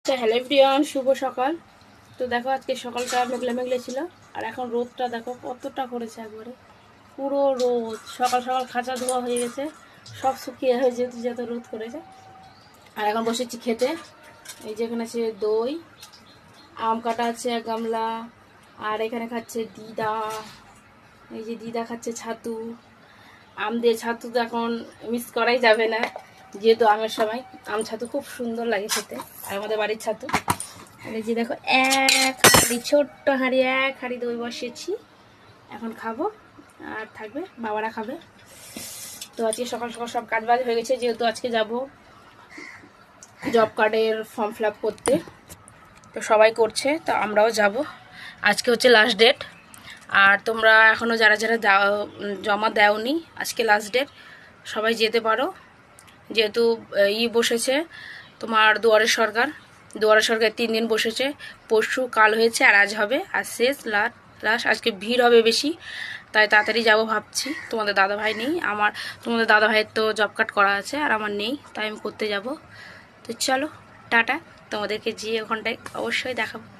Hello everyone, শুভ সকাল। তো দেখো আজকে সকালটা মেঘলা মেঘলা ছিল, আর এখন রোদটা দেখো কতটা করেছে, একবারে পুরো রোদ। সকাল সকাল খাঁচা ধোয়া হয়ে গেছে, সব শুকিয়ে হয়ে যেহেতু যত রোদ করেছে। আর এখন বসেছি খেতে। এই যে এখানে আছে দই, আম কাটা আছে এক গামলা, আর এখানে খাচ্ছে দিদা। এই যে দিদা খাচ্ছে ছাতু। আম দিয়ে ছাতু তো এখন মিস করাই যাবে না, যেহেতু আমের সময়। আম ছাতু খুব সুন্দর লাগে খেতে, আর আমাদের বাড়ির ছাতু। এই যে দেখো এক হাঁড়ি, ছোট্ট হাঁড়ি, এক হাঁড়ি দই বসিয়েছি, এখন খাবো। আর থাকবে, বাবারা খাবে। তো আজকে সকাল সকাল সব কাজ বাজ হয়ে গেছে, যেহেতু আজকে যাব জব কার্ডের ফর্ম ফিল আপ করতে। তো সবাই করছে, তো আমরাও যাব। আজকে হচ্ছে লাস্ট ডেট। আর তোমরা এখনও যারা যারা জমা দেওনি, আজকে লাস্ট ডেট, সবাই যেতে পারো। যেহেতু বসেছে তোমার দুয়ারের সরকার। দুয়ারের সরকার 3 দিন বসেছে, পরশু কাল হয়েছে, আর আজ হবে, আর শেষ লাস্ট। আজকে ভিড় হবে বেশি, তাই তাড়াতাড়ি যাব ভাবছি। তোমাদের দাদাভাই নেই, তোমাদের দাদাভাইয়ের তো জব কার্ড করা আছে, আর আমার নেই, তাই আমি করতে যাব। তো চলো টাটা, তোমাদেরকে যেয়ে ওখানটায় অবশ্যই দেখাবো।